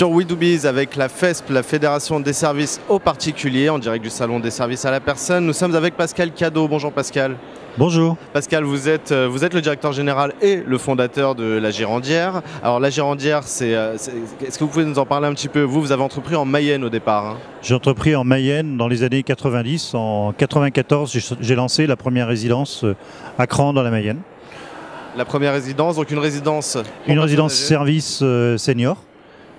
Sur We Do Biz avec la FESP, la Fédération des services aux particuliers, en direct du salon des services à la personne. Nous sommes avec Pascal Cadeau. Bonjour Pascal. Bonjour. Pascal, vous êtes le directeur général et le fondateur de La Girandière. Alors La Girandière, est-ce que vous pouvez nous en parler un petit peu? Vous avez entrepris en Mayenne au départ, hein. J'ai entrepris en Mayenne dans les années 90. En 94, j'ai lancé la première résidence à Cran dans la Mayenne. La première résidence, donc une résidence... Une résidence service senior.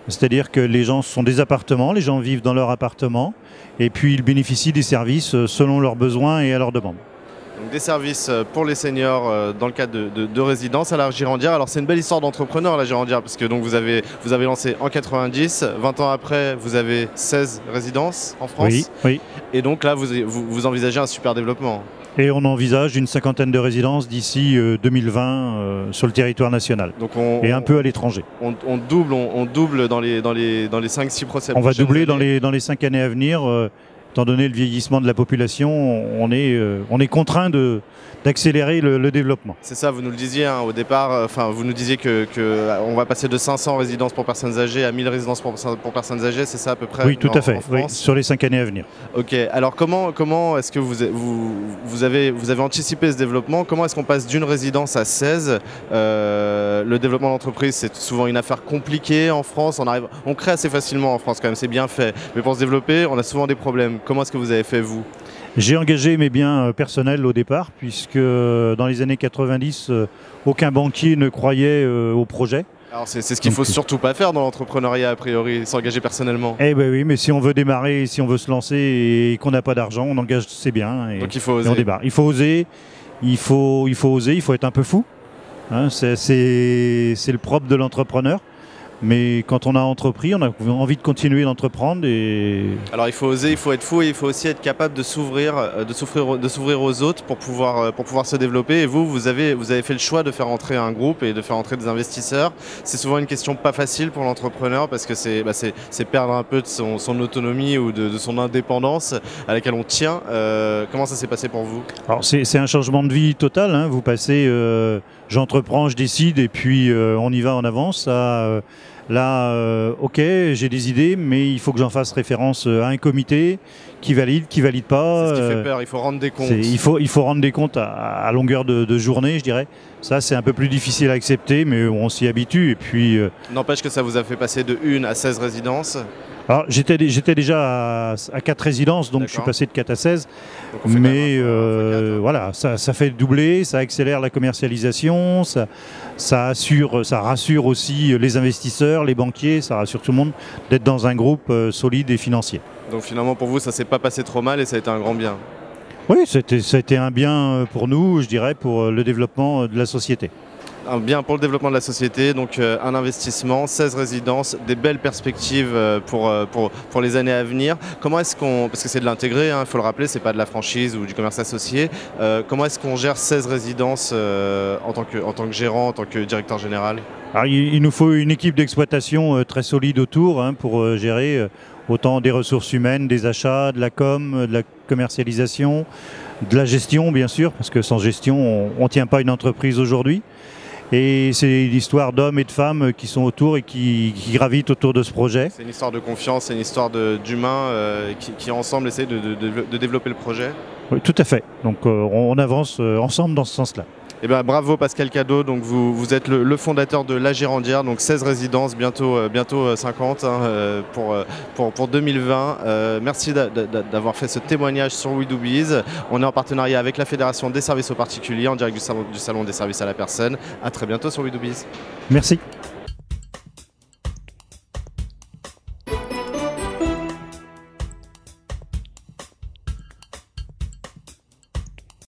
C'est-à-dire que les gens sont des appartements, les gens vivent dans leur appartement et puis ils bénéficient des services selon leurs besoins et à leurs demandes. Donc des services pour les seniors dans le cadre de résidence à La Girandière. Alors c'est une belle histoire d'entrepreneur La Girandière parce que donc vous avez lancé en 90, 20 ans après vous avez 16 résidences en France. Oui, oui. Et donc là vous envisagez un super développement. Et on envisage une cinquantaine de résidences d'ici 2020 sur le territoire national. Donc et un peu à l'étranger. On double dans les 5-6 prochaines années. On va doubler dans les 5 années à venir. Étant donné le vieillissement de la population, on est contraint d'accélérer le développement. C'est ça, vous nous le disiez hein, au départ, vous nous disiez qu'on va passer de 500 résidences pour personnes âgées à 1000 résidences pour personnes âgées, c'est ça à peu près? Oui, tout à fait, oui, sur les 5 années à venir. Ok, alors comment est-ce que vous avez anticipé ce développement? Comment est-ce qu'on passe d'une résidence à 16? Le développement d'entreprise, c'est souvent une affaire compliquée en France, on crée assez facilement en France quand même, c'est bien fait, mais pour se développer, on a souvent des problèmes. Comment est-ce que vous avez fait, vous? J'ai engagé mes biens personnels au départ, puisque dans les années 90, aucun banquier ne croyait au projet. Alors c'est ce qu'il ne faut surtout pas faire dans l'entrepreneuriat, a priori, s'engager personnellement. Eh bien oui, mais si on veut démarrer, si on veut se lancer et qu'on n'a pas d'argent, on engage ses biens et, donc il faut oser. Et on démarre. Il faut oser, il faut oser, il faut être un peu fou. Hein, c'est le propre de l'entrepreneur. Mais quand on a entrepris, on a envie de continuer d'entreprendre. Alors il faut oser, il faut être fou et il faut aussi être capable de s'ouvrir aux autres pour pouvoir se développer. Et vous avez fait le choix de faire entrer un groupe et de faire entrer des investisseurs. C'est souvent une question pas facile pour l'entrepreneur parce que c'est perdre un peu de son autonomie ou de son indépendance à laquelle on tient. Comment ça s'est passé pour vous? Alors c'est un changement de vie total, hein. Vous passez, j'entreprends, je décide et puis on y va en avance. Ok, j'ai des idées, mais il faut que j'en fasse référence à un comité qui valide pas. C'est ce qui fait peur, il faut rendre des comptes. Il faut rendre des comptes à longueur de journée, je dirais. Ça, c'est un peu plus difficile à accepter, mais on s'y habitue. Et puis, n'empêche que ça vous a fait passer de 1 à 16 résidences. Alors, j'étais déjà à 4 résidences, donc je suis passé de 4 à 16. Mais voilà, ça fait doubler, ça accélère la commercialisation, ça rassure aussi les investisseurs, les banquiers, ça rassure tout le monde d'être dans un groupe solide et financier. Donc finalement pour vous, ça s'est pas passé trop mal et ça a été un grand bien. Oui, ça a été un bien pour nous, je dirais, pour le développement de la société. Un bien pour le développement de la société, donc un investissement, 16 résidences, des belles perspectives pour les années à venir. Comment est-ce parce que c'est de l'intégrer, hein, il faut le rappeler, c'est pas de la franchise ou du commerce associé, comment est-ce qu'on gère 16 résidences en tant que gérant, en tant que directeur général? Alors, il nous faut une équipe d'exploitation très solide autour pour gérer autant des ressources humaines, des achats, de la com, de la commercialisation, de la gestion bien sûr, parce que sans gestion, on ne tient pas une entreprise aujourd'hui. Et c'est l'histoire d'hommes et de femmes qui sont autour et qui gravitent autour de ce projet. C'est une histoire de confiance, c'est une histoire d'humains qui ensemble essaient de développer le projet. Oui, tout à fait. Donc on avance ensemble dans ce sens-là. Eh bien, bravo Pascal Cadeau, donc vous êtes le fondateur de La Girandière, donc 16 résidences, bientôt 50 hein, pour 2020. Merci d'avoir fait ce témoignage sur We Do Biz. On est en partenariat avec la Fédération des services aux particuliers en direct du salon des services à la personne. À très bientôt sur We Do Biz. Merci.